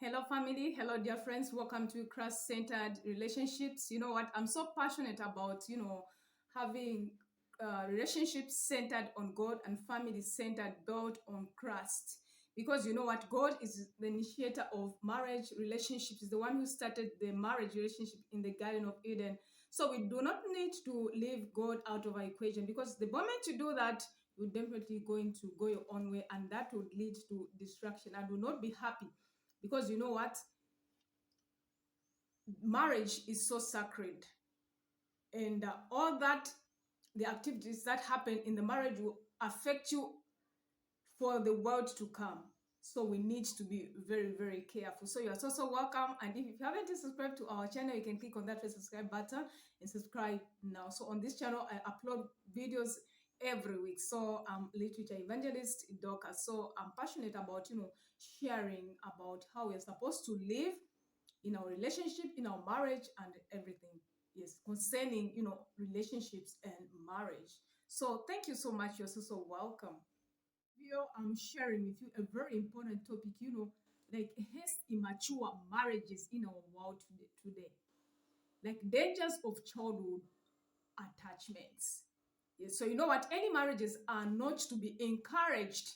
Hello, family. Hello, dear friends. Welcome to Christ-centered relationships. You know what? I'm so passionate about, having relationships centered on God and family centered, built on Christ. Because you know what? God is the initiator of marriage relationships, is the one who started the marriage relationship in the Garden of Eden. So we do not need to leave God out of our equation, because the moment you do that, you're definitely going to go your own way, and that would lead to destruction and will not be happy. Because you know what? Marriage is so sacred, and all that, the activities that happen in the marriage will affect you for the world to come. So we need to be very, very careful. So you are so welcome. And if you haven't subscribed to our channel, you can click on that red subscribe button and subscribe now. So on this channel, I upload videos every week. So I'm literature evangelist Dorcas. So I'm passionate about, sharing about how we're supposed to live in our relationship, in our marriage, and everything. Yes, concerning, relationships and marriage. So thank you so much. You're so welcome. Here I'm sharing with you a very important topic, like has immature marriages in our world today, like dangers of childhood attachments. Yes, so you know what? Any marriages are not to be encouraged.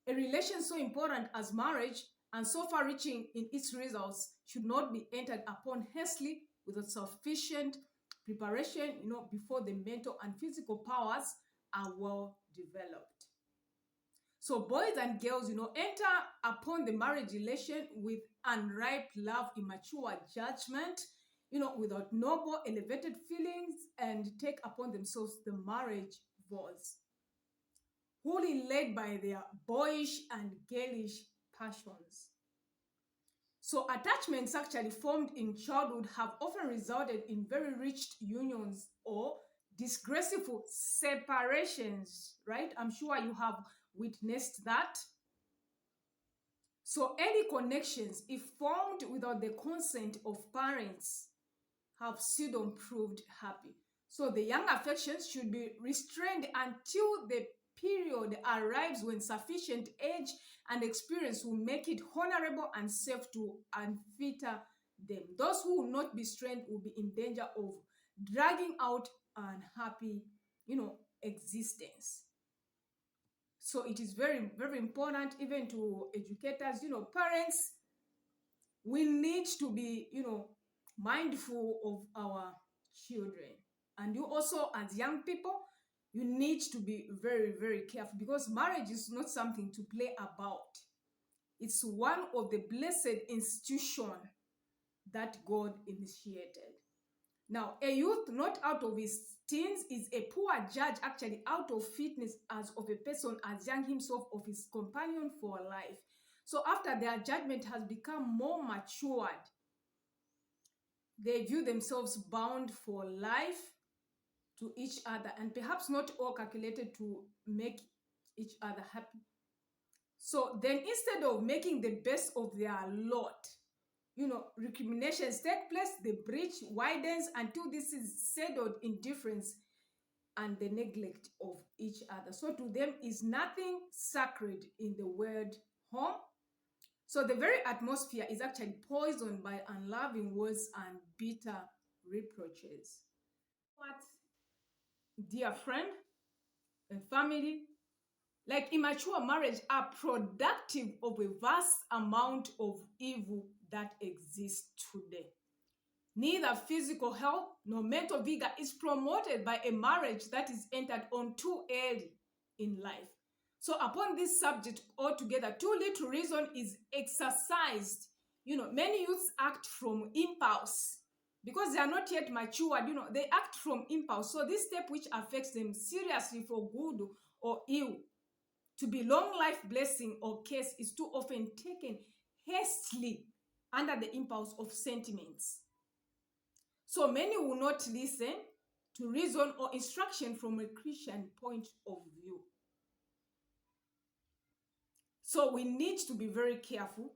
A relation so important as marriage and so far reaching in its results should not be entered upon hastily without sufficient preparation, before the mental and physical powers are well developed. So boys and girls, enter upon the marriage relation with unripe love, immature judgment, without noble, elevated feelings, and take upon themselves the marriage vows, wholly led by their boyish and girlish passions. So attachments actually formed in childhood have often resulted in very rich unions or disgraceful separations, right? I'm sure you have witnessed that. So early connections, if formed without the consent of parents, have seldom proved happy. So the young affections should be restrained until the period arrives when sufficient age and experience will make it honorable and safe to unfetter them. Those who will not be strained will be in danger of dragging out unhappy, existence. So it is very, very important, even to educators, parents, we need to be, mindful of our children. And you also, as young people, you need to be very, very careful, because marriage is not something to play about. It's one of the blessed institution that God initiated. Now, a youth not out of his teens is a poor judge, actually out of fitness as of a person as young himself of his companion for life. So after their judgment has become more matured, they view themselves bound for life to each other, and perhaps not all calculated to make each other happy. So then, instead of making the best of their lot, recriminations take place, the breach widens until this is settled in difference and the neglect of each other. So to them is nothing sacred in the word home. So the very atmosphere is actually poisoned by unloving words and bitter reproaches. But, dear friend and family, like immature marriage are productive of a vast amount of evil that exists today. Neither physical health nor mental vigor is promoted by a marriage that is entered on too early in life. So upon this subject altogether, too little reason is exercised. Many youths act from impulse because they are not yet matured. They act from impulse. So this step, which affects them seriously for good or ill, to be long life blessing or curse, is too often taken hastily under the impulse of sentiments. So many will not listen to reason or instruction from a Christian point of view. So we need to be very careful.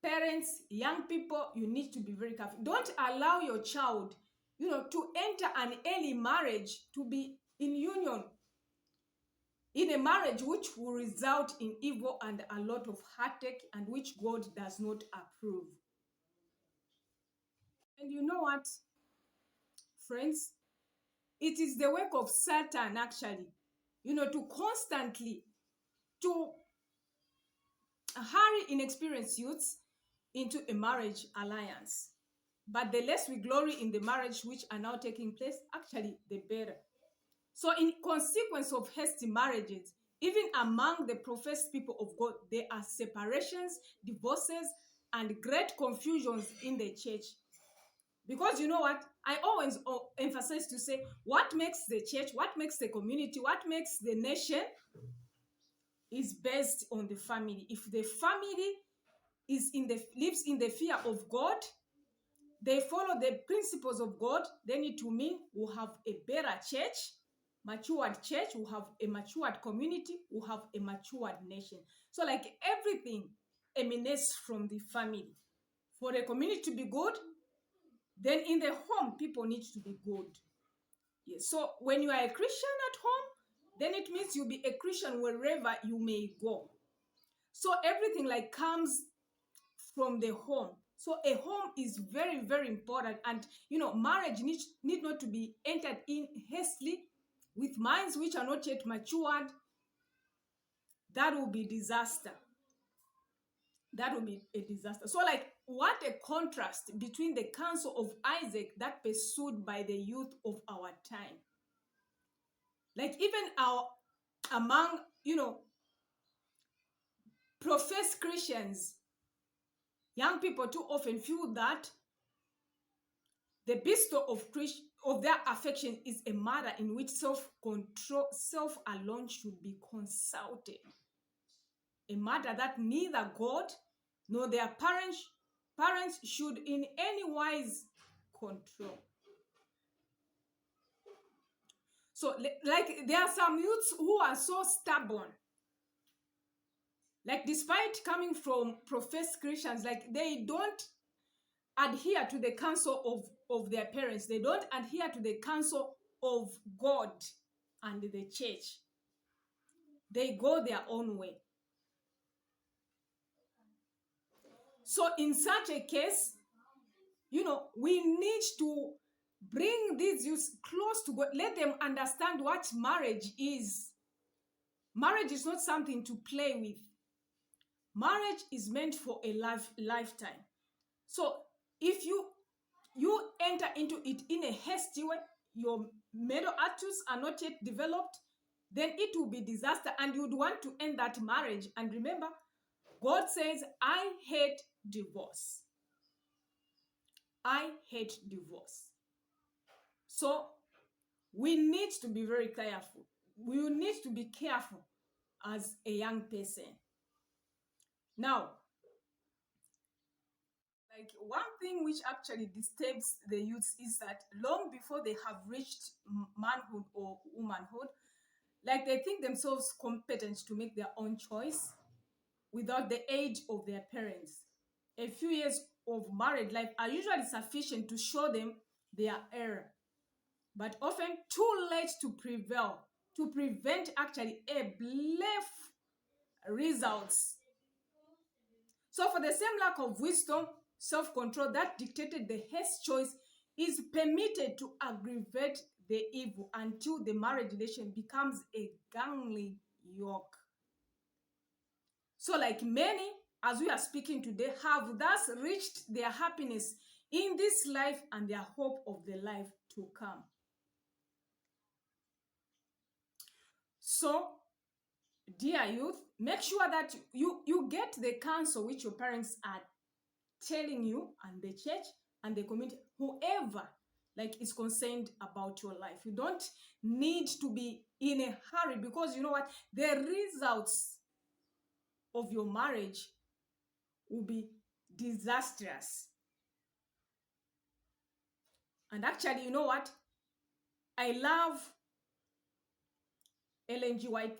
Parents, young people, you need to be very careful. Don't allow your child, to enter an early marriage, to be in union in a marriage which will result in evil and a lot of heartache, and which God does not approve. And you know what, friends? It is the work of Satan, actually, to constantly to hurry inexperienced youths into a marriage alliance. But the less we glory in the marriage which are now taking place, actually, the better. So, in consequence of hasty marriages, even among the professed people of God, there are separations, divorces, and great confusions in the church. Because you know what? I always emphasize to say what makes the church, what makes the community, what makes the nation is based on the family. If the family lives in the fear of God, they follow the principles of God, then it will mean we'll have a better church, matured church, we'll have a matured community, we'll have a matured nation. So like everything emanates from the family. For the community to be good, then in the home, people need to be good. Yes. So when you are a Christian at home, then it means you'll be a Christian wherever you may go. So everything like comes from the home. So a home is very, very important. And, marriage need not to be entered in hastily with minds which are not yet matured. That will be disaster. That will be a disaster. So like, what a contrast between the counsel of Isaac that pursued by the youth of our time. Like even among, professed Christians, young people too often feel that the bestow of their affection is a matter in which self-control, self alone should be consulted. A matter that neither God nor their parents should in any wise control. So, like, there are some youths who are so stubborn. Like, despite coming from professed Christians, like, they don't adhere to the counsel of their parents. They don't adhere to the counsel of God and the church. They go their own way. So in such a case, we need to bring these youths close to God. Let them understand what marriage is. Marriage is not something to play with. Marriage is meant for a lifetime. So if you enter into it in a hasty way, your middle attitudes are not yet developed, then it will be disaster, and you would want to end that marriage. And remember, God says, I hate divorce. I hate divorce. So we need to be very careful. We need to be careful as a young person. Now, like one thing which actually disturbs the youths is that long before they have reached manhood or womanhood, like they think themselves competent to make their own choice without the aid of their parents. A few years of married life are usually sufficient to show them their error, but often too late to prevent actually a blessed results. So for the same lack of wisdom, self-control that dictated the haste choice is permitted to aggravate the evil until the marriage relation becomes a gangly yoke. So like many, as we are speaking today, have thus reached their happiness in this life and their hope of the life to come. So, dear youth, make sure that you get the counsel which your parents are telling you, and the church and the community, whoever like is concerned about your life. You don't need to be in a hurry, because you know what? The results of your marriage will be disastrous. And actually, you know what? I love Ellen G. White.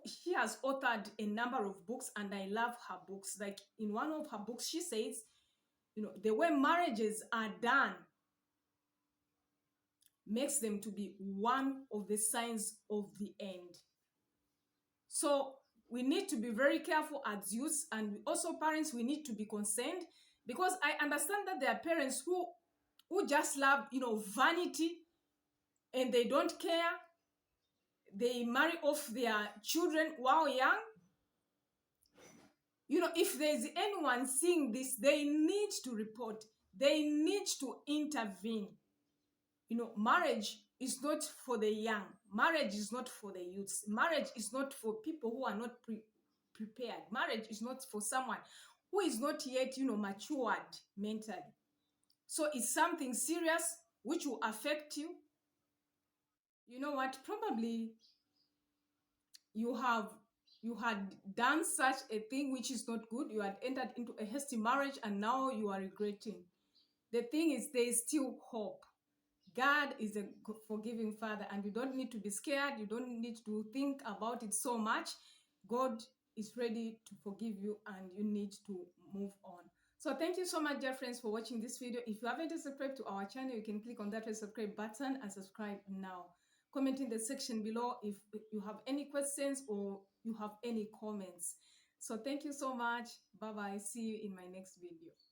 She has authored a number of books, and I love her books. Like in one of her books, she says, the way marriages are done makes them to be one of the signs of the end. So we need to be very careful as youths, and also parents, we need to be concerned, because I understand that there are parents who just love, vanity, and they don't care. They marry off their children while young. If there's anyone seeing this, they need to report. They need to intervene. Marriage is not for the young. Marriage is not for the youths. Marriage is not for people who are not prepared. Marriage is not for someone who is not yet, matured mentally. So it's something serious which will affect you. You know what? Probably you had done such a thing which is not good. You had entered into a hasty marriage and now you are regretting. The thing is, there is still hope. God is a forgiving Father, and you don't need to be scared. You don't need to think about it so much. God is ready to forgive you, and you need to move on. So thank you so much, dear friends, for watching this video. If you haven't subscribed to our channel, you can click on that red subscribe button and subscribe now. Comment in the section below if you have any questions or you have any comments. So thank you so much. Bye-bye. See you in my next video.